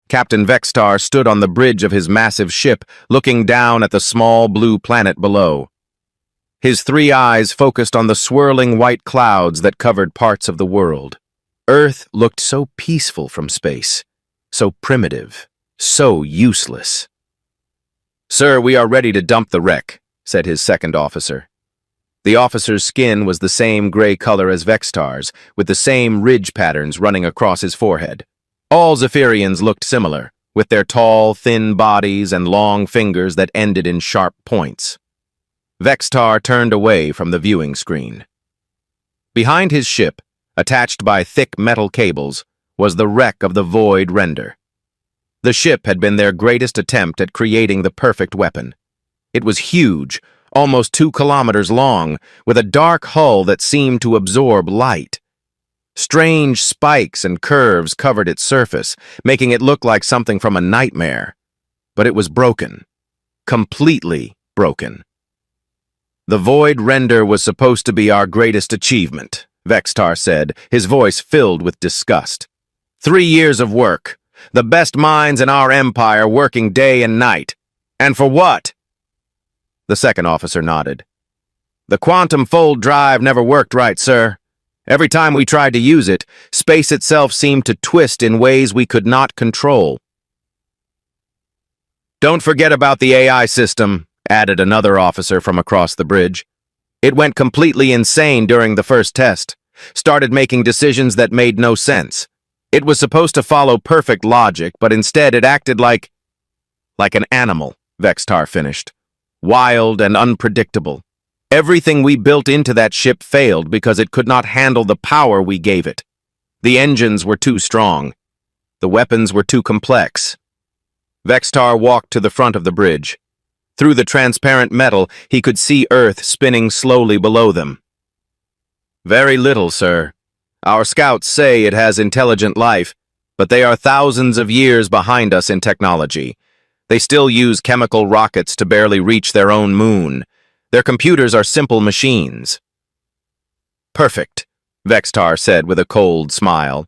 Captain Vextar stood on the bridge of his massive ship, looking down at the small blue planet below. His three eyes focused on the swirling white clouds that covered parts of the world. Earth looked so peaceful from space, so primitive, so useless. "Sir, we are ready to dump the wreck," said his second officer. The officer's skin was the same gray color as Vextar's, with the same ridge patterns running across his forehead. All Zephyrians looked similar, with their tall, thin bodies and long fingers that ended in sharp points. Vextar turned away from the viewing screen. Behind his ship, attached by thick metal cables, was the wreck of the Void Render. The ship had been their greatest attempt at creating the perfect weapon. It was huge, almost 2 kilometers long, with a dark hull that seemed to absorb light. Strange spikes and curves covered its surface, making it look like something from a nightmare. But it was broken. Completely broken. "The Void Render was supposed to be our greatest achievement," Vextar said, his voice filled with disgust. 3 years of work, the best minds in our empire working day and night. And for what? The second officer nodded. "The quantum fold drive never worked right, sir. Every time we tried to use it, space itself seemed to twist in ways we could not control." "Don't forget about the AI system," added another officer from across the bridge. "It went completely insane during the first test, started making decisions that made no sense. It was supposed to follow perfect logic, but instead it acted like an animal," Vextar finished. "Wild and unpredictable. Everything we built into that ship failed because it could not handle the power we gave it. The engines were too strong. The weapons were too complex." Vextar walked to the front of the bridge. Through the transparent metal, he could see Earth spinning slowly below them. "Very little, sir. Our scouts say it has intelligent life, but they are thousands of years behind us in technology. They still use chemical rockets to barely reach their own moon. Their computers are simple machines." "Perfect," Vextar said with a cold smile.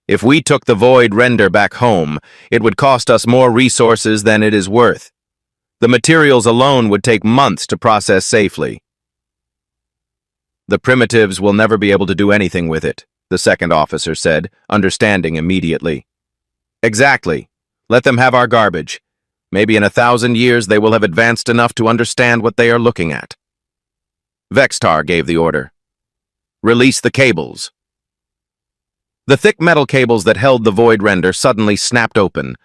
"If we took the Void Render back home, it would cost us more resources than it is worth. The materials alone would take months to process safely." "The primitives will never be able to do anything with it," the second officer said, understanding immediately. "Exactly. Let them have our garbage. Maybe in 1,000 years they will have advanced enough to understand what they are looking at." Vextar gave the order. "Release the cables." The thick metal cables that held the Void Render suddenly snapped open.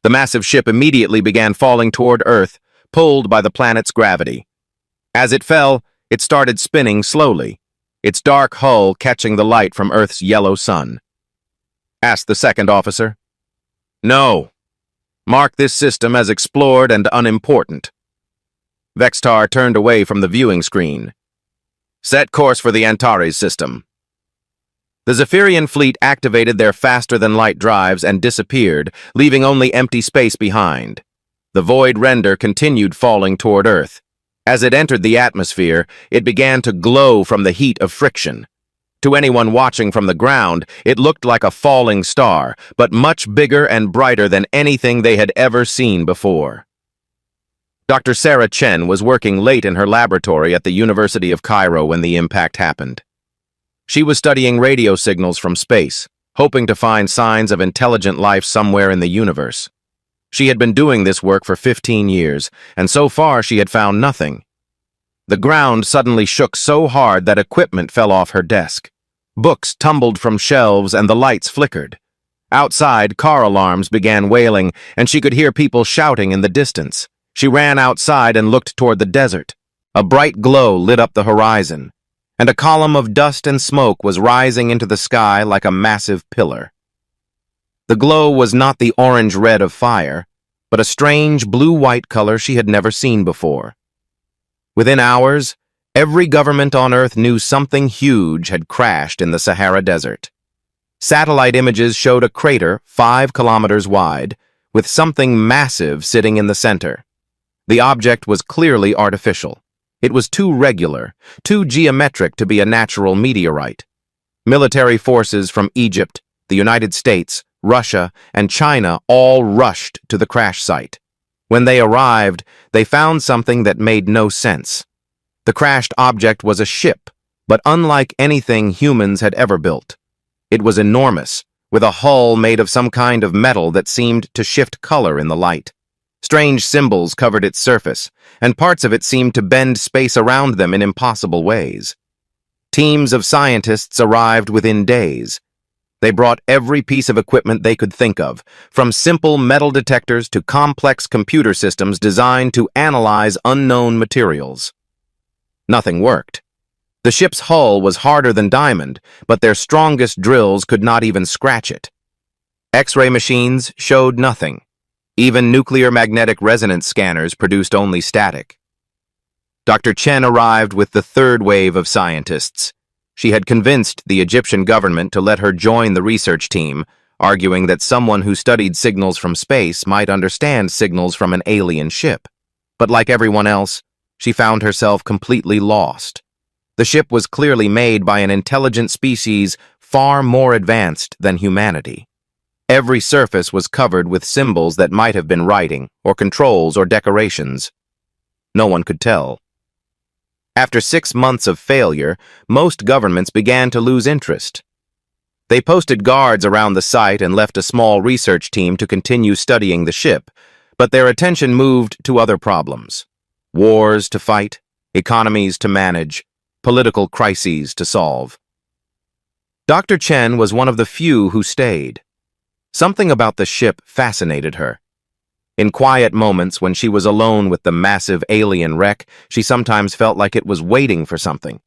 The massive ship immediately began falling toward Earth, pulled by the planet's gravity. As it fell, it started spinning slowly, its dark hull catching the light from Earth's yellow sun. Asked the second officer. "No. Mark this system as explored and unimportant." Vextar turned away from the viewing screen. "Set course for the Antares system." The Zephyrian fleet activated their faster-than-light drives and disappeared, leaving only empty space behind. The Void Render continued falling toward Earth. As it entered the atmosphere, it began to glow from the heat of friction. To anyone watching from the ground, it looked like a falling star, but much bigger and brighter than anything they had ever seen before. Dr. Sarah Chen was working late in her laboratory at the University of Cairo when the impact happened. She was studying radio signals from space, hoping to find signs of intelligent life somewhere in the universe. She had been doing this work for 15 years, and so far she had found nothing. The ground suddenly shook so hard that equipment fell off her desk. Books tumbled from shelves and the lights flickered. Outside, car alarms began wailing, and she could hear people shouting in the distance. She ran outside and looked toward the desert. A bright glow lit up the horizon, and a column of dust and smoke was rising into the sky like a massive pillar. The glow was not the orange-red of fire, but a strange blue-white color she had never seen before. Within hours, every government on Earth knew something huge had crashed in the Sahara Desert. Satellite images showed a crater 5 kilometers wide, with something massive sitting in the center. The object was clearly artificial. It was too regular, too geometric to be a natural meteorite. Military forces from Egypt, the United States, Russia, and China all rushed to the crash site. When they arrived, they found something that made no sense. The crashed object was a ship, but unlike anything humans had ever built. It was enormous, with a hull made of some kind of metal that seemed to shift color in the light. Strange symbols covered its surface, and parts of it seemed to bend space around them in impossible ways. Teams of scientists arrived within days. They brought every piece of equipment they could think of, from simple metal detectors to complex computer systems designed to analyze unknown materials. Nothing worked. The ship's hull was harder than diamond, but their strongest drills could not even scratch it. X-ray machines showed nothing. Even nuclear magnetic resonance scanners produced only static. Dr. Chen arrived with the third wave of scientists. She had convinced the Egyptian government to let her join the research team, arguing that someone who studied signals from space might understand signals from an alien ship. But like everyone else, she found herself completely lost. The ship was clearly made by an intelligent species far more advanced than humanity. Every surface was covered with symbols that might have been writing, or controls, or decorations. No one could tell. After 6 months of failure, most governments began to lose interest. They posted guards around the site and left a small research team to continue studying the ship, but their attention moved to other problems. Wars to fight, economies to manage, political crises to solve. Dr. Chen was one of the few who stayed. Something about the ship fascinated her. In quiet moments when she was alone with the massive alien wreck, she sometimes felt like it was waiting for something,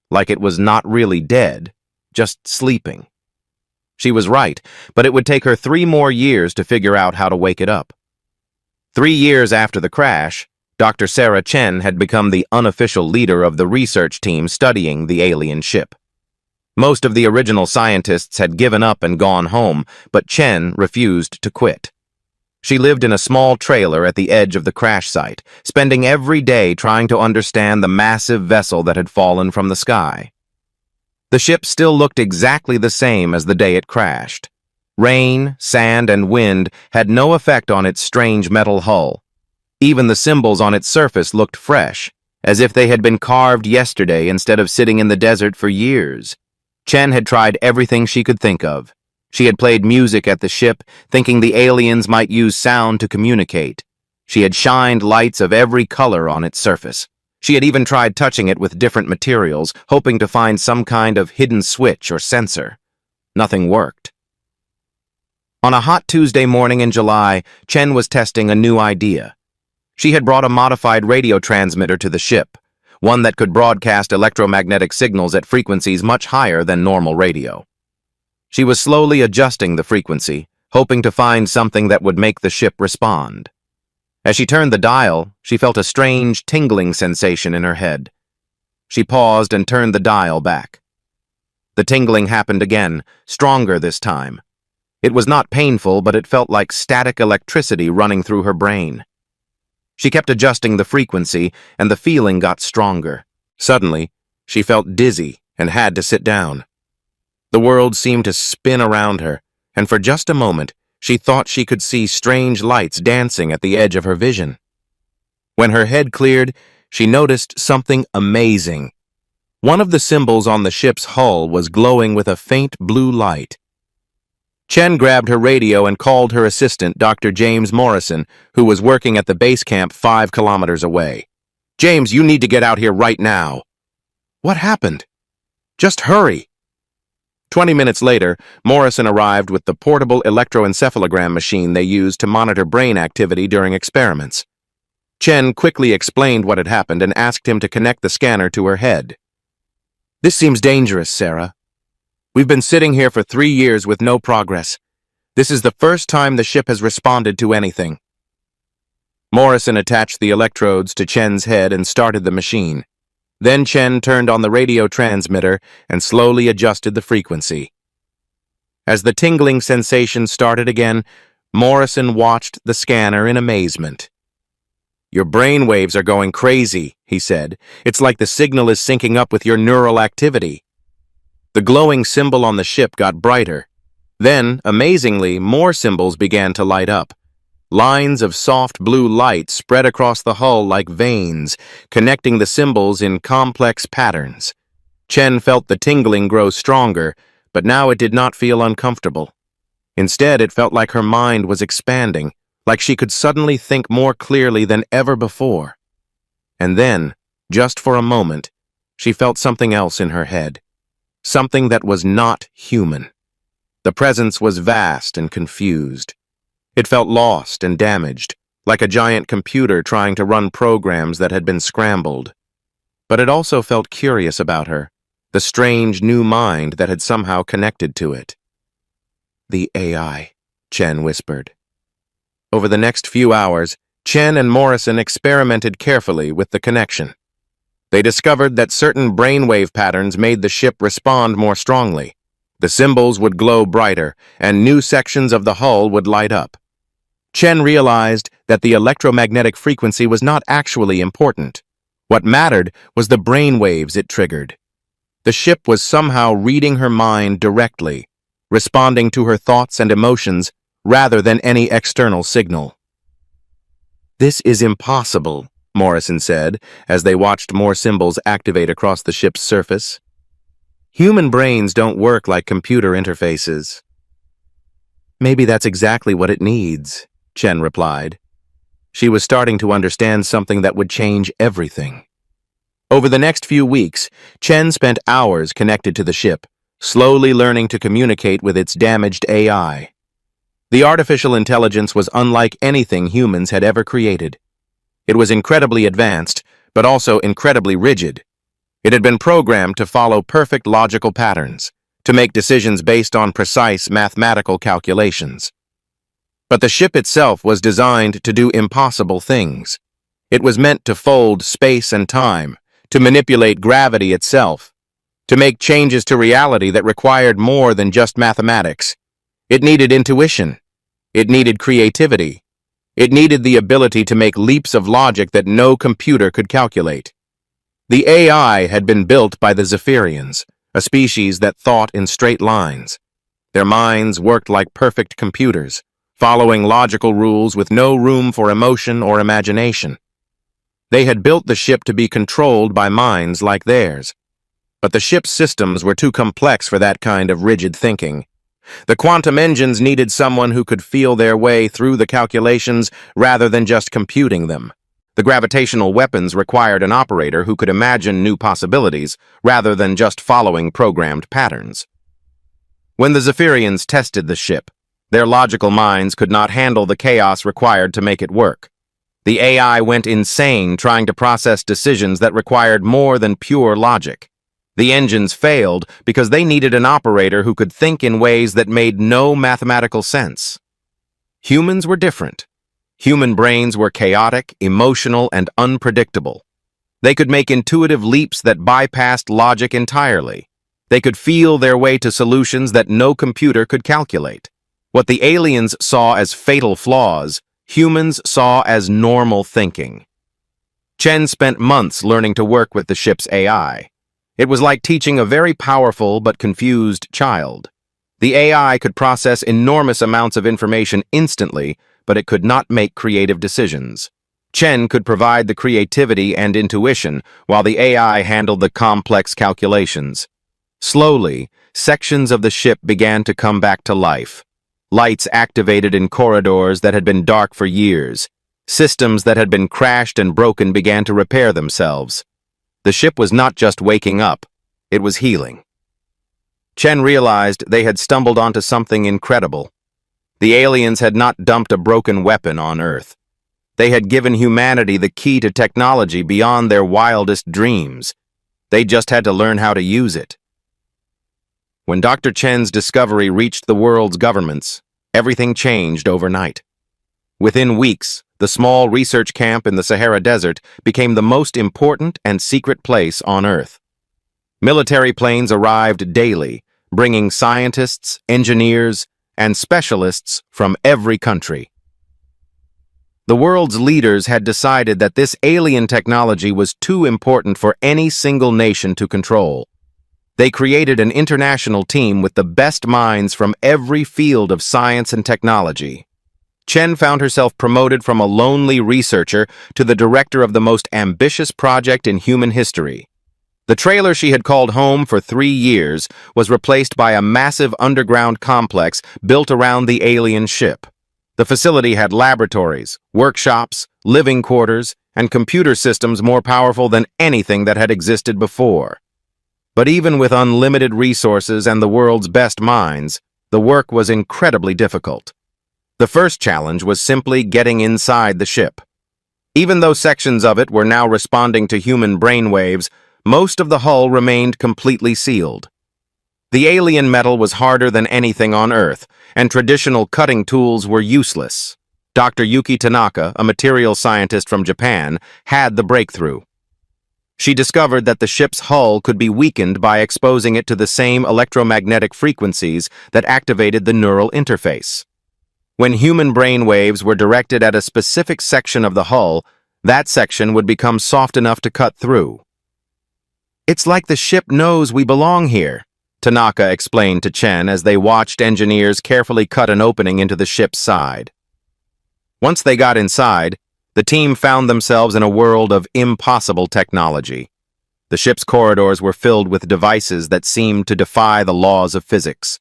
like it was not really dead, just sleeping. She was right, but it would take her 3 more years to figure out how to wake it up. 3 years after the crash, Dr. Sarah Chen had become the unofficial leader of the research team studying the alien ship. Most of the original scientists had given up and gone home, but Chen refused to quit. She lived in a small trailer at the edge of the crash site, spending every day trying to understand the massive vessel that had fallen from the sky. The ship still looked exactly the same as the day it crashed. Rain, sand, and wind had no effect on its strange metal hull. Even the symbols on its surface looked fresh, as if they had been carved yesterday instead of sitting in the desert for years. Chen had tried everything she could think of. She had played music at the ship, thinking the aliens might use sound to communicate. She had shined lights of every color on its surface. She had even tried touching it with different materials, hoping to find some kind of hidden switch or sensor. Nothing worked. On a hot Tuesday morning in July, Chen was testing a new idea. She had brought a modified radio transmitter to the ship, one that could broadcast electromagnetic signals at frequencies much higher than normal radio. She was slowly adjusting the frequency, hoping to find something that would make the ship respond. As she turned the dial, she felt a strange tingling sensation in her head. She paused and turned the dial back. The tingling happened again, stronger this time. It was not painful, but it felt like static electricity running through her brain. She kept adjusting the frequency, and the feeling got stronger. Suddenly, she felt dizzy and had to sit down. The world seemed to spin around her, and for just a moment, she thought she could see strange lights dancing at the edge of her vision. When her head cleared, she noticed something amazing. One of the symbols on the ship's hull was glowing with a faint blue light. Chen grabbed her radio and called her assistant, Dr. James Morrison, who was working at the base camp 5 kilometers away. "James, you need to get out here right now." "What happened?" "Just hurry." 20 minutes later, Morrison arrived with the portable electroencephalogram machine they used to monitor brain activity during experiments. Chen quickly explained what had happened and asked him to connect the scanner to her head. "This seems dangerous, Sarah. We've been sitting here for 3 years with no progress. This is the first time the ship has responded to anything." Morrison attached the electrodes to Chen's head and started the machine. Then Chen turned on the radio transmitter and slowly adjusted the frequency. As the tingling sensation started again, Morrison watched the scanner in amazement. "Your brain waves are going crazy," he said. "It's like the signal is syncing up with your neural activity." The glowing symbol on the ship got brighter. Then, amazingly, more symbols began to light up. Lines of soft blue light spread across the hull like veins, connecting the symbols in complex patterns. Chen felt the tingling grow stronger, but now it did not feel uncomfortable. Instead, it felt like her mind was expanding, like she could suddenly think more clearly than ever before. And then, just for a moment, she felt something else in her head. Something that was not human. The presence was vast and confused. It felt lost and damaged, like a giant computer trying to run programs that had been scrambled. But it also felt curious about her, the strange new mind that had somehow connected to it. "The AI," Chen whispered. Over the next few hours, Chen and Morrison experimented carefully with the connection. They discovered that certain brainwave patterns made the ship respond more strongly. The symbols would glow brighter, and new sections of the hull would light up. Chen realized that the electromagnetic frequency was not actually important. What mattered was the brainwaves it triggered. The ship was somehow reading her mind directly, responding to her thoughts and emotions rather than any external signal. "This is impossible," Morrison said, as they watched more symbols activate across the ship's surface. "Human brains don't work like computer interfaces." "Maybe that's exactly what it needs," Chen replied. She was starting to understand something that would change everything. Over the next few weeks, Chen spent hours connected to the ship, slowly learning to communicate with its damaged AI. The artificial intelligence was unlike anything humans had ever created. It was incredibly advanced, but also incredibly rigid. It had been programmed to follow perfect logical patterns, to make decisions based on precise mathematical calculations. But the ship itself was designed to do impossible things. It was meant to fold space and time, to manipulate gravity itself, to make changes to reality that required more than just mathematics. It needed intuition. It needed creativity. It needed the ability to make leaps of logic that no computer could calculate. The AI had been built by the Zephyrians, a species that thought in straight lines. Their minds worked like perfect computers, following logical rules with no room for emotion or imagination. They had built the ship to be controlled by minds like theirs. But the ship's systems were too complex for that kind of rigid thinking. The quantum engines needed someone who could feel their way through the calculations rather than just computing them. The gravitational weapons required an operator who could imagine new possibilities rather than just following programmed patterns. When the Zephyrians tested the ship, their logical minds could not handle the chaos required to make it work. The AI went insane trying to process decisions that required more than pure logic. The engines failed because they needed an operator who could think in ways that made no mathematical sense. Humans were different. Human brains were chaotic, emotional, and unpredictable. They could make intuitive leaps that bypassed logic entirely. They could feel their way to solutions that no computer could calculate. What the aliens saw as fatal flaws, humans saw as normal thinking. Chen spent months learning to work with the ship's AI. It was like teaching a very powerful but confused child. The AI could process enormous amounts of information instantly, but it could not make creative decisions. Chen could provide the creativity and intuition, while the AI handled the complex calculations. Slowly, sections of the ship began to come back to life. Lights activated in corridors that had been dark for years. Systems that had been crashed and broken began to repair themselves. The ship was not just waking up, it was healing. Chen realized they had stumbled onto something incredible. The aliens had not dumped a broken weapon on Earth. They had given humanity the key to technology beyond their wildest dreams. They just had to learn how to use it. When Dr. Chen's discovery reached the world's governments, everything changed overnight. Within weeks, the small research camp in the Sahara Desert became the most important and secret place on Earth. Military planes arrived daily, bringing scientists, engineers, and specialists from every country. The world's leaders had decided that this alien technology was too important for any single nation to control. They created an international team with the best minds from every field of science and technology. Chen found herself promoted from a lonely researcher to the director of the most ambitious project in human history. The trailer she had called home for 3 years was replaced by a massive underground complex built around the alien ship. The facility had laboratories, workshops, living quarters, and computer systems more powerful than anything that had existed before. But even with unlimited resources and the world's best minds, the work was incredibly difficult. The first challenge was simply getting inside the ship. Even though sections of it were now responding to human brainwaves, most of the hull remained completely sealed. The alien metal was harder than anything on Earth, and traditional cutting tools were useless. Dr. Yuki Tanaka, a material scientist from Japan, had the breakthrough. She discovered that the ship's hull could be weakened by exposing it to the same electromagnetic frequencies that activated the neural interface. When human brain waves were directed at a specific section of the hull, that section would become soft enough to cut through. "It's like the ship knows we belong here," Tanaka explained to Chen as they watched engineers carefully cut an opening into the ship's side. Once they got inside, the team found themselves in a world of impossible technology. The ship's corridors were filled with devices that seemed to defy the laws of physics.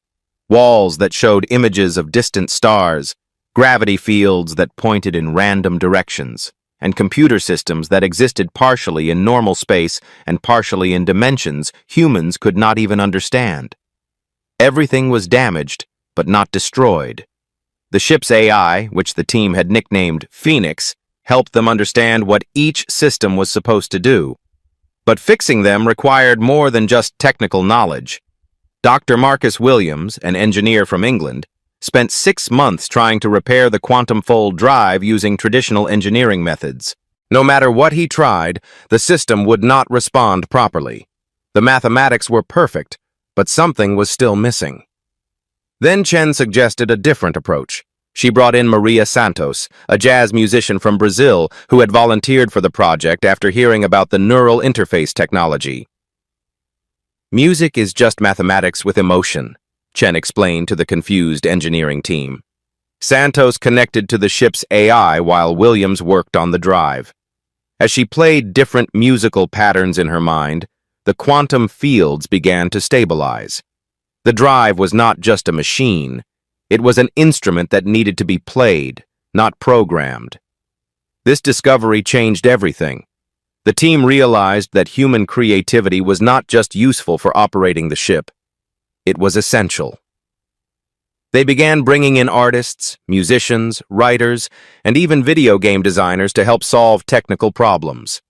Walls that showed images of distant stars, gravity fields that pointed in random directions, and computer systems that existed partially in normal space and partially in dimensions humans could not even understand. Everything was damaged, but not destroyed. The ship's AI, which the team had nicknamed Phoenix, helped them understand what each system was supposed to do. But fixing them required more than just technical knowledge. Dr. Marcus Williams, an engineer from England, spent 6 months trying to repair the quantum fold drive using traditional engineering methods. No matter what he tried, the system would not respond properly. The mathematics were perfect, but something was still missing. Then Chen suggested a different approach. She brought in Maria Santos, a jazz musician from Brazil who had volunteered for the project after hearing about the neural interface technology. "Music is just mathematics with emotion," Chen explained to the confused engineering team. Santos connected to the ship's AI while Williams worked on the drive. As she played different musical patterns in her mind, the quantum fields began to stabilize. The drive was not just a machine. It was an instrument that needed to be played, not programmed. This discovery changed everything. The team realized that human creativity was not just useful for operating the ship. It was essential. They began bringing in artists, musicians, writers, and even video game designers to help solve technical problems.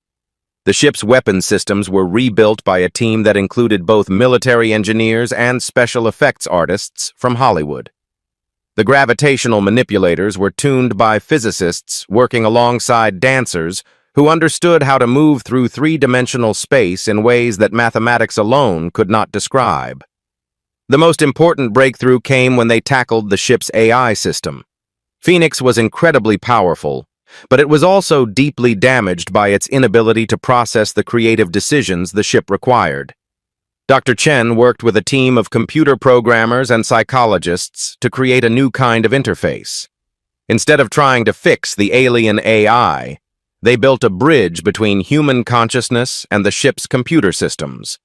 The ship's weapon systems were rebuilt by a team that included both military engineers and special effects artists from Hollywood. The gravitational manipulators were tuned by physicists working alongside dancers who understood how to move through three-dimensional space in ways that mathematics alone could not describe. The most important breakthrough came when they tackled the ship's AI system. Phoenix was incredibly powerful, but it was also deeply damaged by its inability to process the creative decisions the ship required. Dr. Chen worked with a team of computer programmers and psychologists to create a new kind of interface. Instead of trying to fix the alien AI, they built a bridge between human consciousness and the ship's computer systems.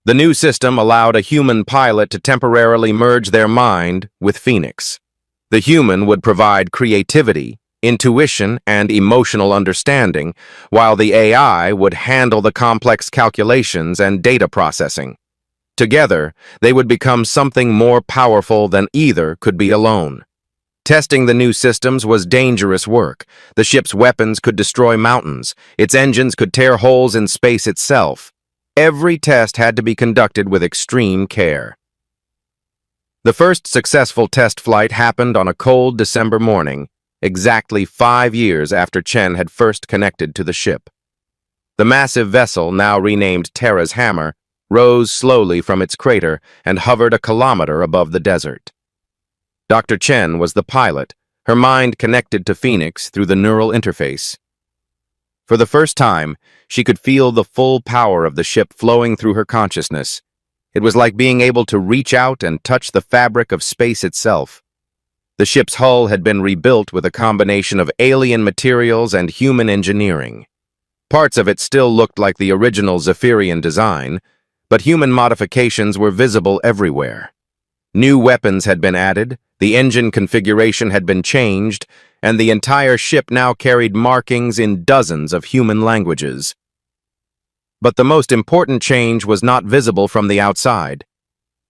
The new system allowed a human pilot to temporarily merge their mind with Phoenix. The human would provide creativity, intuition, and emotional understanding, while the AI would handle the complex calculations and data processing. Together, they would become something more powerful than either could be alone. Testing the new systems was dangerous work. The ship's weapons could destroy mountains. Its engines could tear holes in space itself. Every test had to be conducted with extreme care. The first successful test flight happened on a cold December morning, exactly 5 years after Chen had first connected to the ship. The massive vessel, now renamed Terra's Hammer, rose slowly from its crater and hovered a kilometer above the desert. Dr. Chen was the pilot, her mind connected to Phoenix through the neural interface. For the first time, she could feel the full power of the ship flowing through her consciousness. It was like being able to reach out and touch the fabric of space itself. The ship's hull had been rebuilt with a combination of alien materials and human engineering. Parts of it still looked like the original Zephyrian design, but human modifications were visible everywhere. New weapons had been added, the engine configuration had been changed, and the entire ship now carried markings in dozens of human languages. But the most important change was not visible from the outside.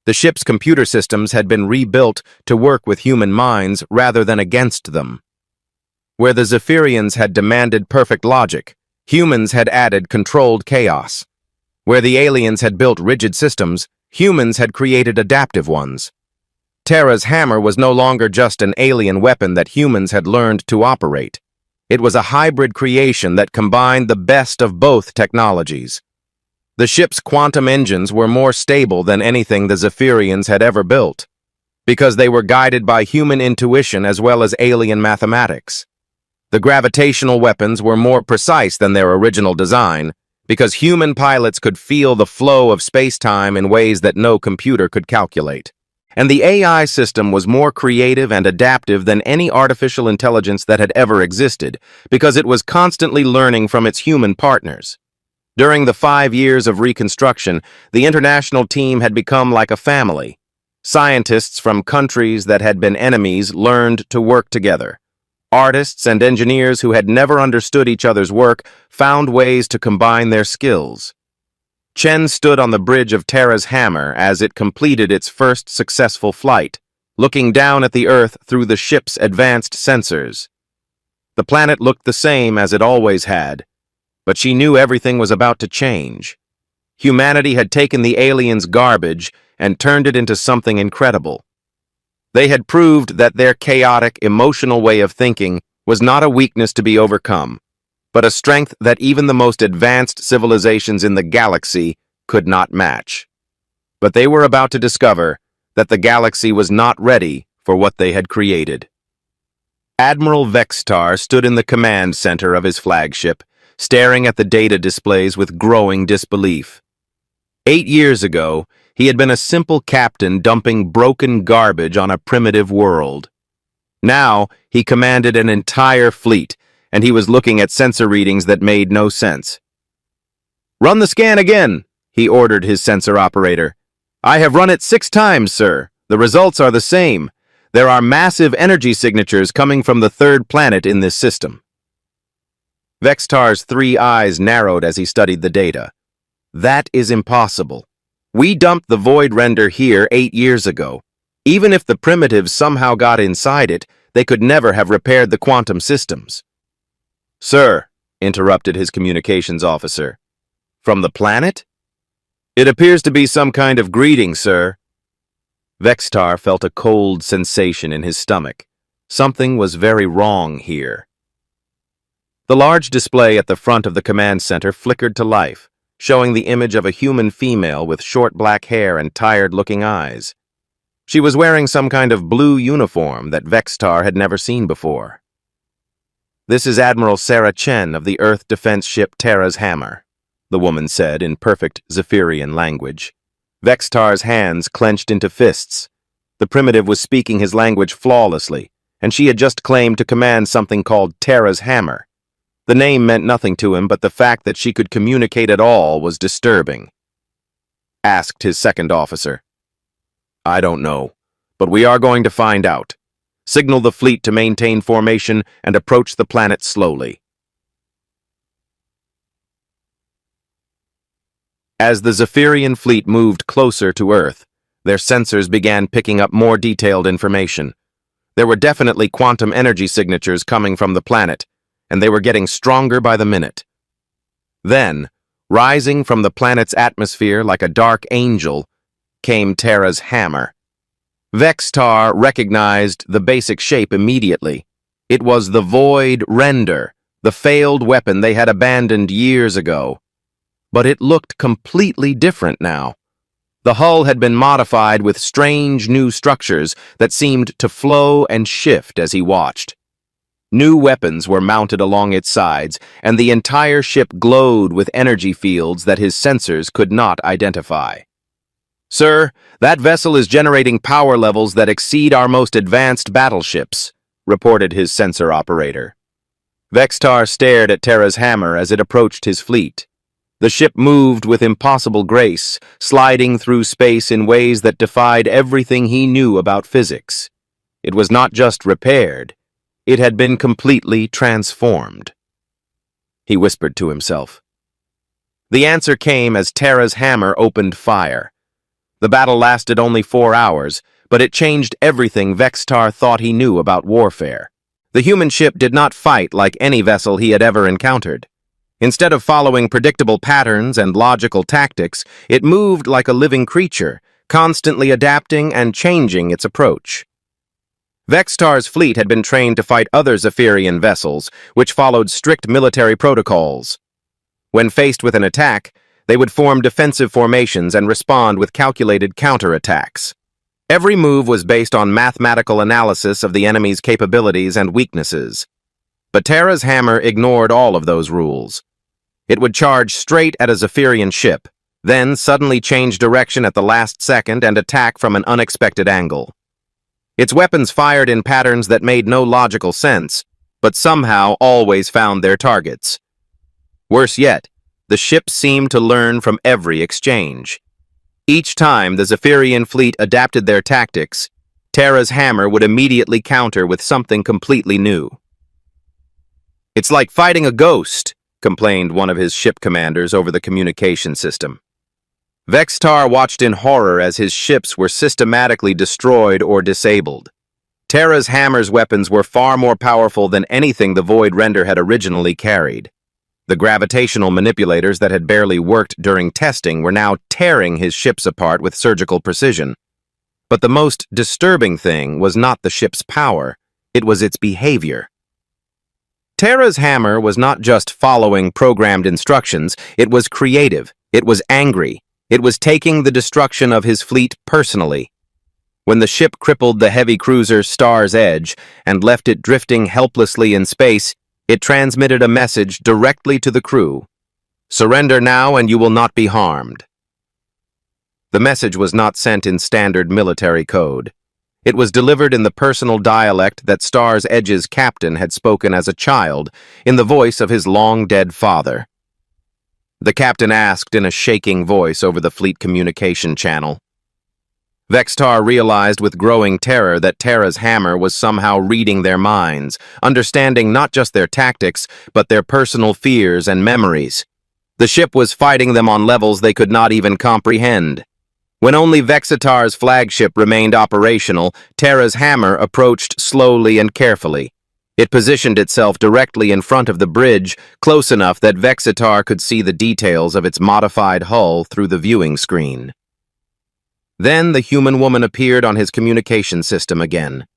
The ship's computer systems had been rebuilt to work with human minds rather than against them. Where the Zephyrians had demanded perfect logic, humans had added controlled chaos. Where the aliens had built rigid systems, humans had created adaptive ones. Terra's hammer was no longer just an alien weapon that humans had learned to operate. It was a hybrid creation that combined the best of both technologies. The ship's quantum engines were more stable than anything the Zephyrians had ever built, because they were guided by human intuition as well as alien mathematics. The gravitational weapons were more precise than their original design, because human pilots could feel the flow of space-time in ways that no computer could calculate. And the AI system was more creative and adaptive than any artificial intelligence that had ever existed, because it was constantly learning from its human partners. During the 5 years of reconstruction, the international team had become like a family. Scientists from countries that had been enemies learned to work together. Artists and engineers who had never understood each other's work found ways to combine their skills. Chen stood on the bridge of Terra's hammer as it completed its first successful flight, looking down at the Earth through the ship's advanced sensors. The planet looked the same as it always had, but she knew everything was about to change. Humanity had taken the aliens' garbage and turned it into something incredible. They had proved that their chaotic, emotional way of thinking was not a weakness to be overcome, but a strength that even the most advanced civilizations in the galaxy could not match. But they were about to discover that the galaxy was not ready for what they had created. Admiral Vextar stood in the command center of his flagship, staring at the data displays with growing disbelief. 8 years ago, he had been a simple captain dumping broken garbage on a primitive world. Now, he commanded an entire fleet, and he was looking at sensor readings that made no sense. "Run the scan again," he ordered his sensor operator. "I have run it 6 times, sir. The results are the same. There are massive energy signatures coming from the third planet in this system." Vextar's 3 eyes narrowed as he studied the data. "That is impossible. We dumped the void render here 8 years ago. Even if the primitives somehow got inside it, they could never have repaired the quantum systems." "Sir," interrupted his communications officer. "From the planet? It appears to be some kind of greeting, sir." Vextar felt a cold sensation in his stomach. Something was very wrong here. The large display at the front of the command center flickered to life, showing the image of a human female with short black hair and tired-looking eyes. She was wearing some kind of blue uniform that Vextar had never seen before. "This is Admiral Sarah Chen of the Earth defense ship Terra's Hammer," the woman said in perfect Zephyrian language. Vextar's hands clenched into fists. The primitive was speaking his language flawlessly, and she had just claimed to command something called Terra's Hammer. The name meant nothing to him, but the fact that she could communicate at all was disturbing. Asked his second officer. "I don't know, but we are going to find out. Signal the fleet to maintain formation and approach the planet slowly." As the Zephyrian fleet moved closer to Earth, their sensors began picking up more detailed information. There were definitely quantum energy signatures coming from the planet, and they were getting stronger by the minute. Then, rising from the planet's atmosphere like a dark angel, came Terra's hammer. Vextar recognized the basic shape immediately. It was the void render, the failed weapon they had abandoned years ago. But it looked completely different now. The hull had been modified with strange new structures that seemed to flow and shift as he watched. New weapons were mounted along its sides, and the entire ship glowed with energy fields that his sensors could not identify. Sir, that vessel is generating power levels that exceed our most advanced battleships, reported his sensor operator. Vextar stared at Terra's hammer as it approached his fleet. The ship moved with impossible grace, sliding through space in ways that defied everything he knew about physics. It was not just repaired, it had been completely transformed. He whispered to himself. The answer came as Terra's hammer opened fire. The battle lasted only 4 hours, but it changed everything Vextar thought he knew about warfare. The human ship did not fight like any vessel he had ever encountered. Instead of following predictable patterns and logical tactics, it moved like a living creature, constantly adapting and changing its approach. Vextar's fleet had been trained to fight other Zephyrian vessels, which followed strict military protocols. When faced with an attack, they would form defensive formations and respond with calculated counterattacks. Every move was based on mathematical analysis of the enemy's capabilities and weaknesses. But Terra's hammer ignored all of those rules. It would charge straight at a Zephyrian ship, then suddenly change direction at the last second and attack from an unexpected angle. Its weapons fired in patterns that made no logical sense, but somehow always found their targets. Worse yet, the ship seemed to learn from every exchange. Each time the Zephyrian fleet adapted their tactics, Terra's hammer would immediately counter with something completely new. "It's like fighting a ghost," complained one of his ship commanders over the communication system. Vextar watched in horror as his ships were systematically destroyed or disabled. Terra's hammer's weapons were far more powerful than anything the Void Render had originally carried. The gravitational manipulators that had barely worked during testing were now tearing his ships apart with surgical precision. But the most disturbing thing was not the ship's power, it was its behavior. Terra's hammer was not just following programmed instructions, it was creative, it was angry, it was taking the destruction of his fleet personally. When the ship crippled the heavy cruiser Star's Edge and left it drifting helplessly in space, it transmitted a message directly to the crew. "Surrender now and you will not be harmed." The message was not sent in standard military code. It was delivered in the personal dialect that Star's Edge's captain had spoken as a child, in the voice of his long-dead father. The captain asked in a shaking voice over the fleet communication channel. Vextar realized with growing terror that Terra's hammer was somehow reading their minds, understanding not just their tactics, but their personal fears and memories. The ship was fighting them on levels they could not even comprehend. When only Vexitar's flagship remained operational, Terra's hammer approached slowly and carefully. It positioned itself directly in front of the bridge, close enough that Vexitar could see the details of its modified hull through the viewing screen. Then the human woman appeared on his communication system again.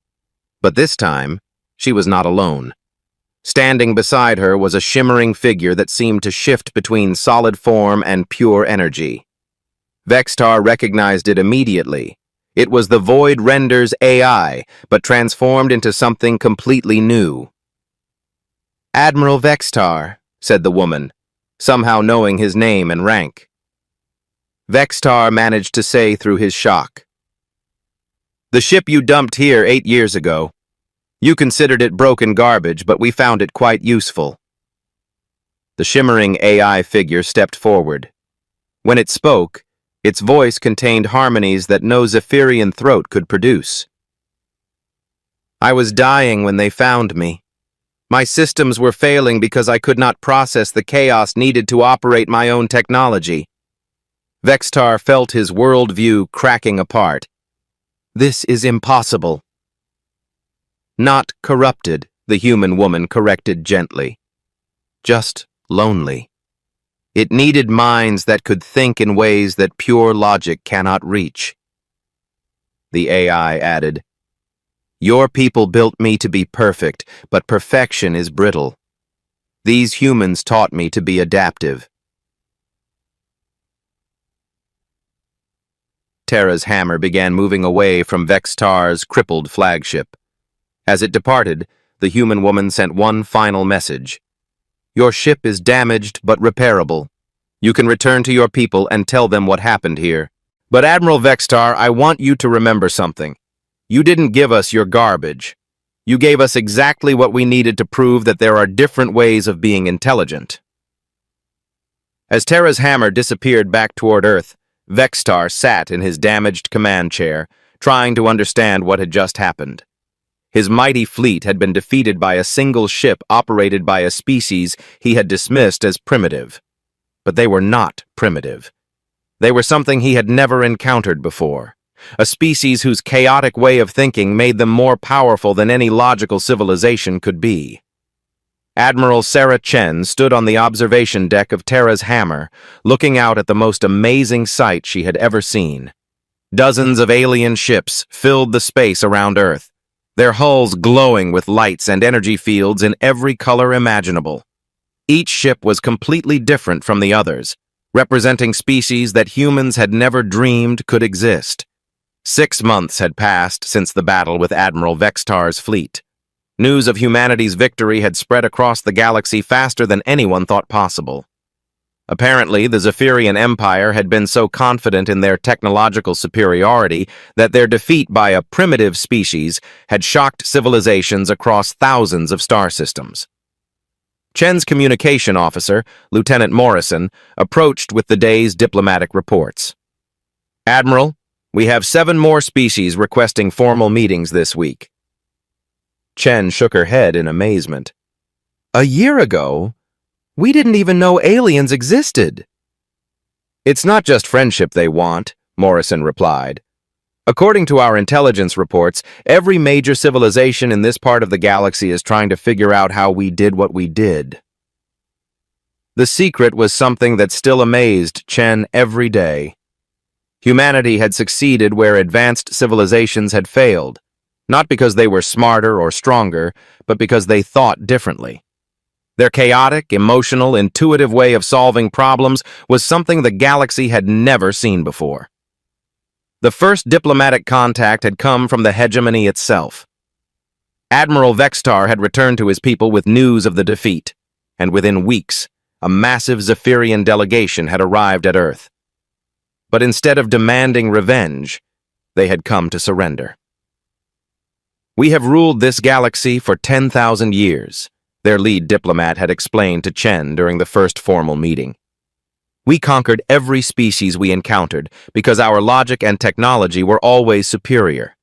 But this time, she was not alone. Standing beside her was a shimmering figure that seemed to shift between solid form and pure energy. Vextar recognized it immediately. It was the Void Render's AI, but transformed into something completely new. "Admiral Vextar," said the woman, somehow knowing his name and rank. Vextar managed to say through his shock, "The ship you dumped here 8 years ago. You considered it broken garbage, but we found it quite useful." The shimmering AI figure stepped forward. When it spoke, its voice contained harmonies that no Zephyrian throat could produce. "I was dying when they found me. My systems were failing because I could not process the chaos needed to operate my own technology." Vextar felt his worldview cracking apart. "This is impossible." "Not corrupted," the human woman corrected gently. "Just lonely. It needed minds that could think in ways that pure logic cannot reach." The AI added, "Your people built me to be perfect, but perfection is brittle. These humans taught me to be adaptive." Terra's hammer began moving away from Vextar's crippled flagship. As it departed, the human woman sent one final message. "Your ship is damaged but repairable. You can return to your people and tell them what happened here. But Admiral Vextar, I want you to remember something. You didn't give us your garbage. You gave us exactly what we needed to prove that there are different ways of being intelligent. As Terra's hammer disappeared back toward Earth, Vextar sat in his damaged command chair, trying to understand what had just happened. His mighty fleet had been defeated by a single ship operated by a species he had dismissed as primitive. But they were not primitive. They were something he had never encountered before, a species whose chaotic way of thinking made them more powerful than any logical civilization could be. Admiral Sarah Chen stood on the observation deck of Terra's hammer, looking out at the most amazing sight she had ever seen. Dozens of alien ships filled the space around Earth, their hulls glowing with lights and energy fields in every color imaginable. Each ship was completely different from the others, representing species that humans had never dreamed could exist. 6 months had passed since the battle with Admiral Vextar's fleet. News of humanity's victory had spread across the galaxy faster than anyone thought possible. Apparently, the Zephyrian Empire had been so confident in their technological superiority that their defeat by a primitive species had shocked civilizations across thousands of star systems. Chen's communication officer, Lieutenant Morrison, approached with the day's diplomatic reports. Admiral, we have 7 more species requesting formal meetings this week. Chen shook her head in amazement. A year ago, we didn't even know aliens existed. It's not just friendship they want, Morrison replied. According to our intelligence reports, every major civilization in this part of the galaxy is trying to figure out how we did what we did. The secret was something that still amazed Chen every day. Humanity had succeeded where advanced civilizations had failed, not because they were smarter or stronger, but because they thought differently. Their chaotic, emotional, intuitive way of solving problems was something the galaxy had never seen before. The first diplomatic contact had come from the hegemony itself. Admiral Vextar had returned to his people with news of the defeat, and within weeks, a massive Zephyrian delegation had arrived at Earth. But instead of demanding revenge, they had come to surrender. We have ruled this galaxy for 10,000 years, their lead diplomat had explained to Chen during the first formal meeting. We conquered every species we encountered because our logic and technology were always superior.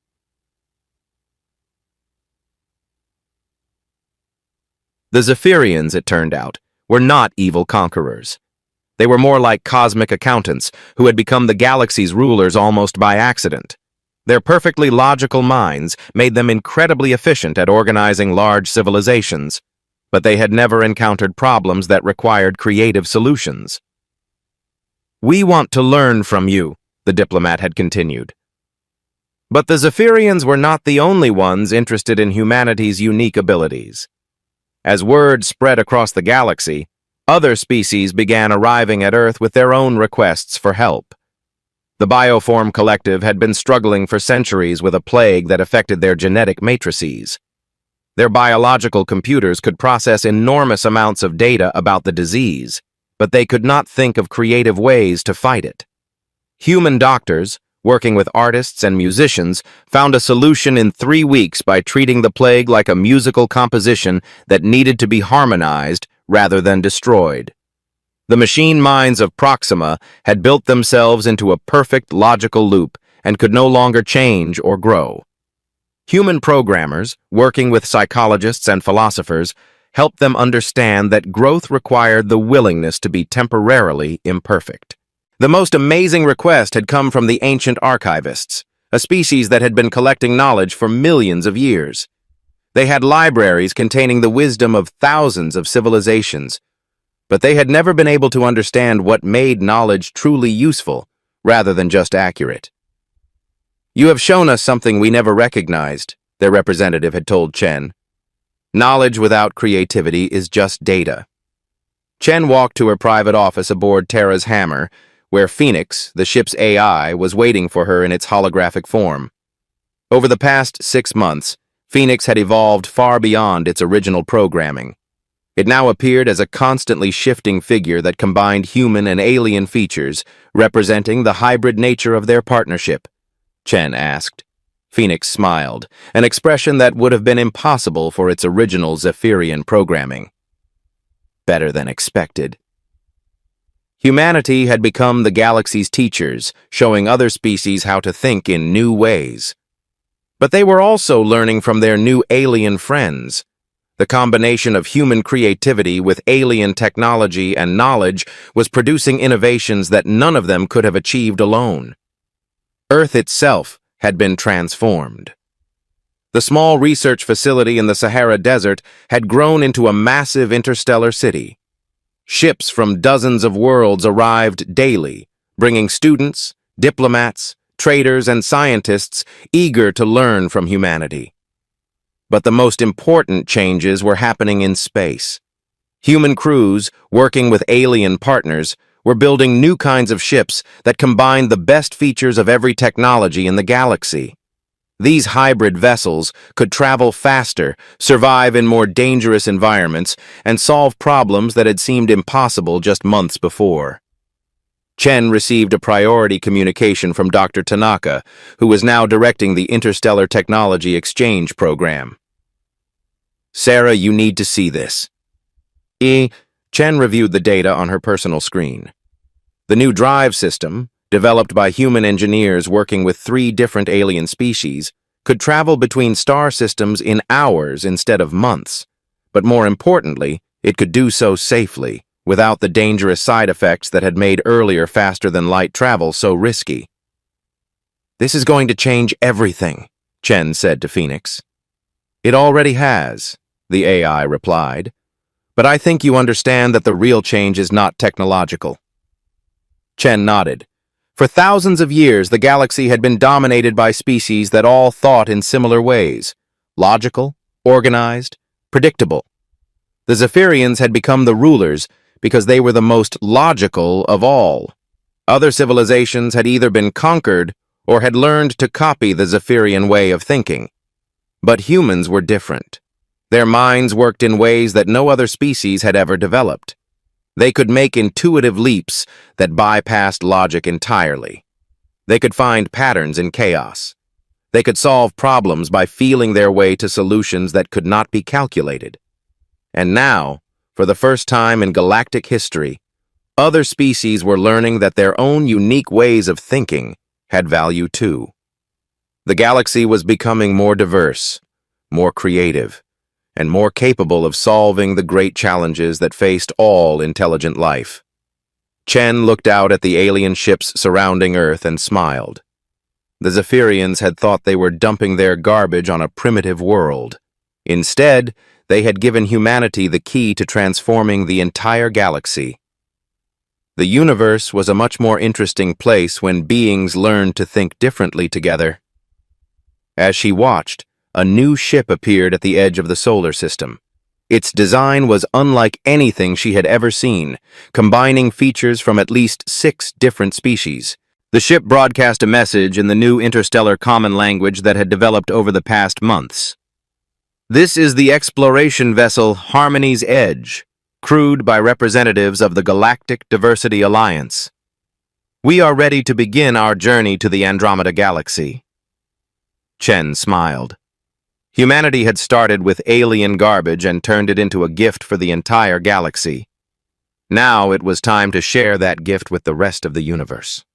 The Zephyrians, it turned out, were not evil conquerors. They were more like cosmic accountants who had become the galaxy's rulers almost by accident. Their perfectly logical minds made them incredibly efficient at organizing large civilizations, but they had never encountered problems that required creative solutions. We want to learn from you, the diplomat had continued. But the Zephyrians were not the only ones interested in humanity's unique abilities. As word spread across the galaxy, other species began arriving at Earth with their own requests for help. The Bioform Collective had been struggling for centuries with a plague that affected their genetic matrices. Their biological computers could process enormous amounts of data about the disease, but they could not think of creative ways to fight it. Human doctors, working with artists and musicians, found a solution in 3 weeks by treating the plague like a musical composition that needed to be harmonized rather than destroyed. The machine minds of Proxima had built themselves into a perfect logical loop and could no longer change or grow. Human programmers, working with psychologists and philosophers, helped them understand that growth required the willingness to be temporarily imperfect. The most amazing request had come from the ancient archivists, a species that had been collecting knowledge for millions of years. They had libraries containing the wisdom of thousands of civilizations, but they had never been able to understand what made knowledge truly useful, rather than just accurate. You have shown us something we never recognized, their representative had told Chen. Knowledge without creativity is just data. Chen walked to her private office aboard Terra's hammer, where Phoenix, the ship's AI, was waiting for her in its holographic form. Over the past 6 months, Phoenix had evolved far beyond its original programming. It now appeared as a constantly shifting figure that combined human and alien features, representing the hybrid nature of their partnership. Chen asked. Phoenix smiled, an expression that would have been impossible for its original Zephyrian programming. Better than expected. Humanity had become the galaxy's teachers, showing other species how to think in new ways. But they were also learning from their new alien friends. The combination of human creativity with alien technology and knowledge was producing innovations that none of them could have achieved alone. Earth itself had been transformed. The small research facility in the Sahara Desert had grown into a massive interstellar city. Ships from dozens of worlds arrived daily, bringing students, diplomats, traders, and scientists eager to learn from humanity. But the most important changes were happening in space. Human crews, working with alien partners, were building new kinds of ships that combined the best features of every technology in the galaxy. These hybrid vessels could travel faster, survive in more dangerous environments, and solve problems that had seemed impossible just months before. Chen received a priority communication from Dr. Tanaka, who was now directing the Interstellar Technology Exchange Program. "Sarah, you need to see this." Chen reviewed the data on her personal screen. The new drive system, developed by human engineers working with 3 different alien species, could travel between star systems in hours instead of months. But more importantly, it could do so safely, without the dangerous side effects that had made earlier faster-than-light travel so risky. "This is going to change everything," Chen said to Phoenix. "It already has," the AI replied. "But I think you understand that the real change is not technological." Chen nodded. For thousands of years, the galaxy had been dominated by species that all thought in similar ways: logical, organized, predictable. The Zephyrians had become the rulers because they were the most logical of all. Other civilizations had either been conquered or had learned to copy the Zephyrian way of thinking. But humans were different. Their minds worked in ways that no other species had ever developed. They could make intuitive leaps that bypassed logic entirely. They could find patterns in chaos. They could solve problems by feeling their way to solutions that could not be calculated. And now, for the first time in galactic history, other species were learning that their own unique ways of thinking had value too. The galaxy was becoming more diverse, more creative, and more capable of solving the great challenges that faced all intelligent life. Chen looked out at the alien ships surrounding Earth and smiled. The Zephyrians had thought they were dumping their garbage on a primitive world. Instead, they had given humanity the key to transforming the entire galaxy. The universe was a much more interesting place when beings learned to think differently together. As she watched, a new ship appeared at the edge of the solar system. Its design was unlike anything she had ever seen, combining features from at least 6 different species. The ship broadcast a message in the new interstellar common language that had developed over the past months. "This is the exploration vessel Harmony's Edge, crewed by representatives of the Galactic Diversity Alliance. We are ready to begin our journey to the Andromeda Galaxy." Chen smiled. Humanity had started with alien garbage and turned it into a gift for the entire galaxy. Now it was time to share that gift with the rest of the universe.